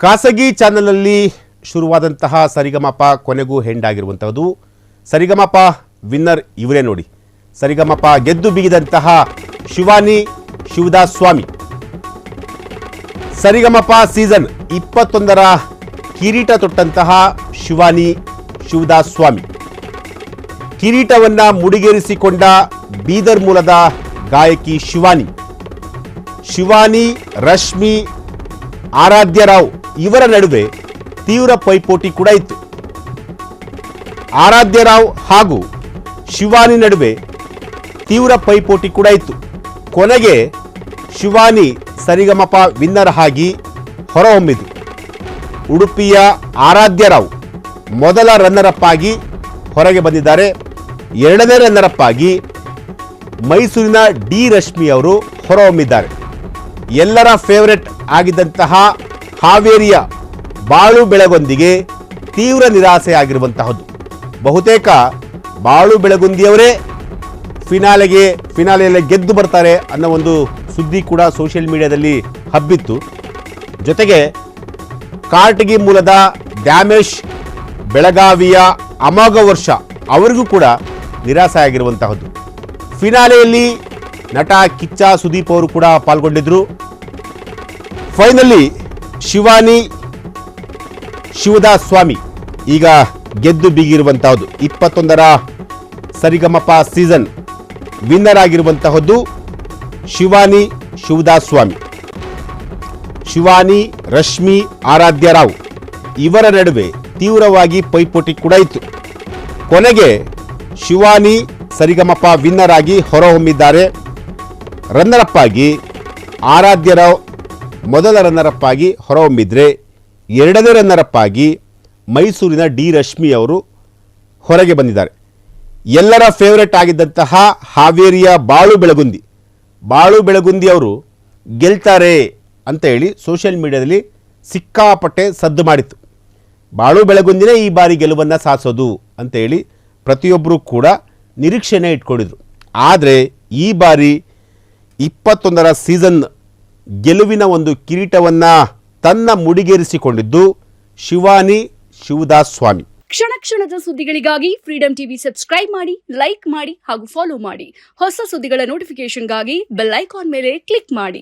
ಖಾಸಗಿ ಚಾನೆಲ್ನಲ್ಲಿ ಶುರುವಾದಂತಹ ಸರಿಗಮಪ ಕೊನೆಗೂ ಹೆಂಡಾಗಿರುವಂತಹದ್ದು. ಸರಿಗಮಪ ವಿನ್ನರ್ ಇವರೇ ನೋಡಿ. ಸರಿಗಮಪ ಗೆದ್ದು ಬಿಗಿದಂತಹ ಶಿವಾನಿ ಶಿವದಾಸ್ ಸ್ವಾಮಿ. ಸರಿಗಮಪ ಸೀಸನ್ 21ರ ಕಿರೀಟ ತೊಟ್ಟಂತಹ ಶಿವಾನಿ ಶಿವದಾಸ್ ಸ್ವಾಮಿ. ಕಿರೀಟವನ್ನ ಮುಡಿಗೇರಿಸಿಕೊಂಡ ಬೀದರ್ ಮೂಲದ ಗಾಯಕಿ ಶಿವಾನಿ. ಶಿವಾನಿ, ರಶ್ಮಿ, ಆರಾಧ್ಯ ರಾವ್ ಇವರ ನಡುವೆ ತೀವ್ರ ಪೈಪೋಟಿ ಕೂಡ ಇತ್ತು. ಆರಾಧ್ಯ ರಾವ್ ಹಾಗೂ ಶಿವಾನಿ ನಡುವೆ ತೀವ್ರ ಪೈಪೋಟಿ ಕೂಡ ಇತ್ತು. ಕೊನೆಗೆ ಶಿವಾನಿ ಸರಿಗಮಪ ವಿನ್ನರ್ ಆಗಿ ಹೊರಹೊಮ್ಮಿತು. ಉಡುಪಿಯ ಆರಾಧ್ಯ ರಾವ್ ಮೊದಲ ರನ್ನರ್ ಅಪ್ ಆಗಿ ಹೊರಗೆ ಬಂದಿದ್ದಾರೆ. ಎರಡನೇ ರನ್ನರ್ ಅಪ್ ಆಗಿ ಮೈಸೂರಿನ ಡಿ ರಶ್ಮಿ ಅವರು ಹೊರಹೊಮ್ಮಿದ್ದಾರೆ. ಎಲ್ಲರ ಫೇವರೆಟ್ ಆಗಿದ್ದಂತಹ ಹಾವೇರಿಯ ಬಾಳು ಬೆಳಗೊಂದಿಗೆ ತೀವ್ರ ನಿರಾಸೆಯಾಗಿರುವಂತಹದ್ದು. ಬಹುತೇಕ ಬಾಳು ಬೆಳಗುಂದಿಯವರೇ ಫಿನಾಲೆಯಲ್ಲಿ ಗೆದ್ದು ಬರ್ತಾರೆ ಅನ್ನೋ ಒಂದು ಸುದ್ದಿ ಕೂಡ ಸೋಷಿಯಲ್ ಮೀಡಿಯಾದಲ್ಲಿ ಹಬ್ಬಿತ್ತು. ಜೊತೆಗೆ ಕಾರಟಗಿ ಮೂಲದ ಡ್ಯಾಮೇಶ್, ಬೆಳಗಾವಿಯ ಅಮೋಘ ವರ್ಷ ಅವರಿಗೂ ಕೂಡ ನಿರಾಸೆ ಆಗಿರುವಂತಹದ್ದು. ಫಿನಾಲೆಯಲ್ಲಿ ನಟ ಕಿಚ್ಚ ಸುದೀಪ್ ಅವರು ಕೂಡ ಪಾಲ್ಗೊಂಡಿದ್ರು. ಫೈನಲಿ ಶಿವಾನಿ ಶಿವದಾಸ್ ಸ್ವಾಮಿ ಈಗ ಗೆದ್ದು ಬಿಗಿರುವಂತಹದ್ದು. 21ರ ಸರಿಗಮಪ ಸೀಸನ್ ವಿನ್ನರ್ ಆಗಿರುವಂತಹದ್ದು ಶಿವಾನಿ ಶಿವದಾಸ್ ಸ್ವಾಮಿ. ಶಿವಾನಿ, ರಶ್ಮಿ, ಆರಾಧ್ಯ ರಾವ್ ಇವರ ನಡುವೆ ತೀವ್ರವಾಗಿ ಪೈಪೋಟಿ ಕೂಡ ಇತ್ತು. ಕೊನೆಗೆ ಶಿವಾನಿ ಸರಿಗಮಪ ವಿನ್ನರ್ ಆಗಿ ಹೊರಹೊಮ್ಮಿದ್ದಾರೆ. ರನ್ನರ್ ಅಪ್ ಆಗಿ ಆರಾಧ್ಯ ರಾವ್ ಮೊದಲ ರನ್ನರ್ ಅಪ್ ಆಗಿ ಹೊರಹೊಮ್ಮಿದ್ರೆ, ಎರಡನೇ ರನ್ನರ್ ಅಪ್ ಆಗಿ ಮೈಸೂರಿನ ಡಿ ರಶ್ಮಿ ಅವರು ಹೊರಗೆ ಬಂದಿದ್ದಾರೆ. ಎಲ್ಲರ ಫೇವರೆಟ್ ಆಗಿದ್ದಂತಹ ಹಾವೇರಿಯ ಬಾಳು ಬೆಳಗುಂದಿ ಅವರು ಗೆಲ್ತಾರೆ ಅಂತ ಹೇಳಿ ಸೋಷಿಯಲ್ ಮೀಡಿಯಾದಲ್ಲಿ ಸಿಕ್ಕಾಪಟ್ಟೆ ಸದ್ದು ಮಾಡಿತ್ತು. ಬಾಳು ಬೆಳಗುಂದಿನೇ ಈ ಬಾರಿ ಗೆಲುವನ್ನು ಸಾಧಿಸೋದು ಅಂತ ಹೇಳಿ ಪ್ರತಿಯೊಬ್ಬರೂ ಕೂಡ ನಿರೀಕ್ಷೆನೇ ಇಟ್ಕೊಂಡಿದ್ರು. ಆದರೆ ಈ ಬಾರಿ 21ರ ಸೀಸನ್ ಗೆಲುವಿನ ಒಂದು ಕಿರೀಟವನ್ನು ತನ್ನ ಮುಡಿಗೇರಿಸಿಕೊಂಡಿದ್ದು ಶಿವಾನಿ ಶಿವದಾಸ್ ಸ್ವಾಮಿ. ಕ್ಷಣ ಕ್ಷಣದ ಸುದ್ದಿಗಳಿಗಾಗಿ ಫ್ರೀಡಂ ಟಿವಿ ಸಬ್ಸ್ಕ್ರೈಬ್ ಮಾಡಿ, ಲೈಕ್ ಮಾಡಿ ಹಾಗೂ ಫಾಲೋ ಮಾಡಿ. ಹೊಸ ಸುದ್ದಿಗಳ ನೋಟಿಫಿಕೇಶನ್ಗಾಗಿ ಬೆಲ್ ಐಕಾನ್ ಮೇಲೆ ಕ್ಲಿಕ್ ಮಾಡಿ.